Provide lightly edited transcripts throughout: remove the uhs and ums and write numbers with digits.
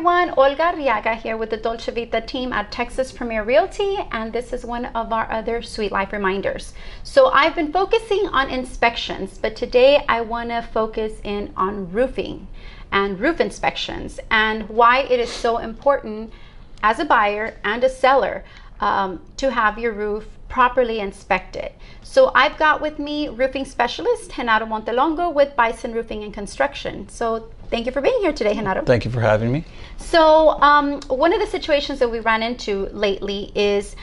everyone, Olga Riaga here with the Dolce Vita team at Texas Premier Realty, and this is one of our other Sweet Life reminders. So I've been focusing on inspections, but today I want to focus in on roofing and roof inspections and why it is so important as a buyer and a seller to have your roof properly inspected. So I've got with me roofing specialist Genaro Montelongo with Bison Roofing and Construction. So thank you for being here today, Genaro. Thank you for having me. So one of the situations that we ran into lately is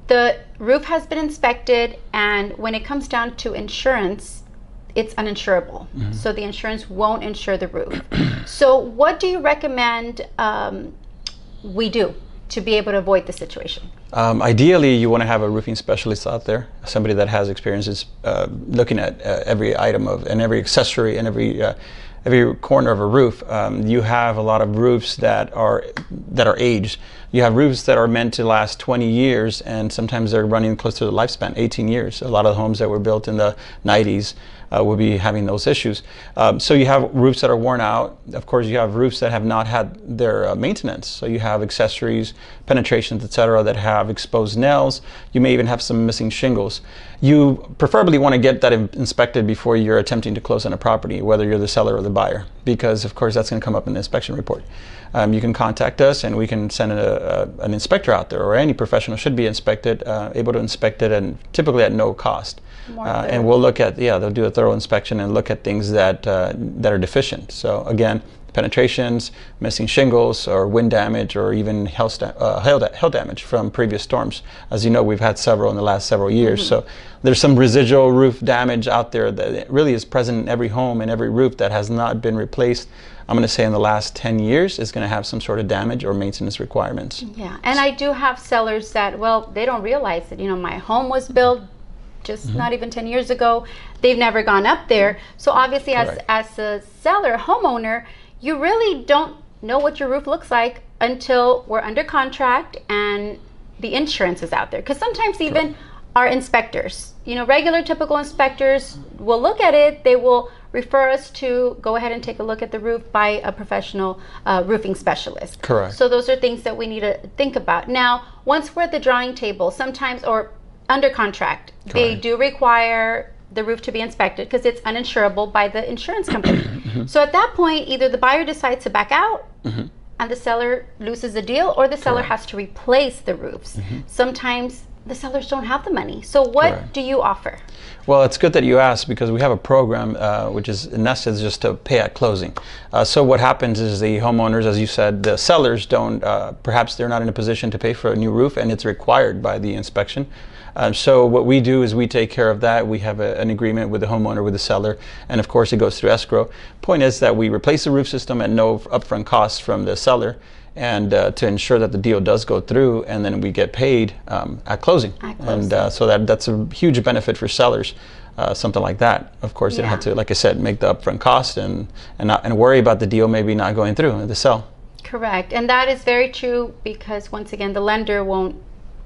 the roof has been inspected, and when it comes down to insurance, it's uninsurable. Mm-hmm. So the insurance won't insure the roof. So what do you recommend we do to be able to avoid the situation? Ideally, you want to have a roofing specialist out there, somebody that has experiences looking at every item and every accessory and every corner of a roof. You have a lot of roofs that are aged. You have roofs that are meant to last 20 years, and sometimes they're running close to the lifespan, 18 years. A lot of the homes that were built in the 90s will be having those issues. So you have roofs that are worn out. Of course, you have roofs that have not had their maintenance. So you have accessories, penetrations, etc., that have exposed nails. You may even have some missing shingles. You preferably want to get that inspected before you're attempting to close on a property, whether you're the seller or the buyer, because of course that's going to come up in the inspection report. You can contact us and we can send an inspector out there, or any professional should be inspected, able to inspect it, and typically at no cost. And we'll look at, they'll do a thorough inspection and look at things that are deficient. So again, penetrations, missing shingles, or wind damage, or even hail damage from previous storms. As you know, we've had several in the last several years. Mm-hmm. So there's some residual roof damage out there that really is present in every home and every roof that has not been replaced. I'm going to say in the last 10 years is going to have some sort of damage or maintenance requirements. Yeah, and I do have sellers that, well, they don't realize that, my home was built just not even 10 years ago. They've never gone up there. So obviously as a seller, homeowner, you really don't know what your roof looks like until we're under contract and the insurance is out there. Because sometimes even our inspectors, regular typical inspectors will look at it. They will refer us to go ahead and take a look at the roof by a professional roofing specialist. Correct. So those are things that we need to think about. Now, once we're at the drawing table, sometimes, or under contract, they do require the roof to be inspected because it's uninsurable by the insurance company. So at that point, either the buyer decides to back out and the seller loses the deal, or the seller has to replace the roofs. Sometimes the sellers don't have the money. So what do you offer? Well, it's good that you asked, because we have a program which is in essence just to pay at closing. So what happens is the homeowners, as you said, the sellers don't, perhaps they're not in a position to pay for a new roof, and it's required by the inspection. So what we do is we take care of that. We have an agreement with the homeowner, with the seller, and of course it goes through escrow. Point is that we replace the roof system at no upfront costs from the seller, and to ensure that the deal does go through, and then we get paid at closing. And so that's a huge benefit for sellers. Something like that. Of course, they don't have to, like I said, make the upfront cost and worry about the deal maybe not going through, the sale. Correct, and that is very true, because once again, the lender won't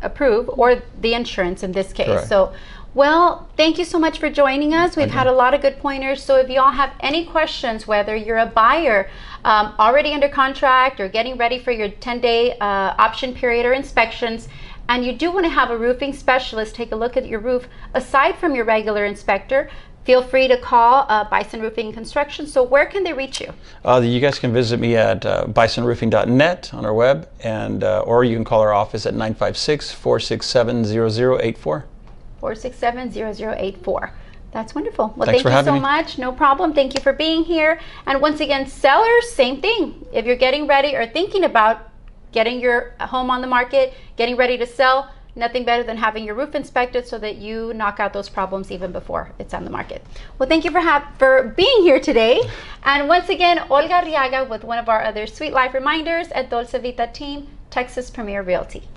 approve, or the insurance in this case. Correct. So, well, thank you so much for joining us. We've had a lot of good pointers. So if y'all have any questions, whether you're a buyer already under contract or getting ready for your 10-day option period or inspections, and you do want to have a roofing specialist take a look at your roof aside from your regular inspector, feel free to call Bison Roofing and Construction. So where can they reach you? You guys can visit me at bisonroofing.net on our web, and or you can call our office at 956-467-0084. 467-0084. That's wonderful. Well, Thanks thank you so much. No problem. Thank you for being here. And once again, sellers, same thing. If you're getting ready or thinking about getting your home on the market, getting ready to sell, nothing better than having your roof inspected so that you knock out those problems even before it's on the market. Well, thank you for being here today. And once again, Olga Riaga with one of our other Sweet Life reminders at Dolce Vita team, Texas Premier Realty.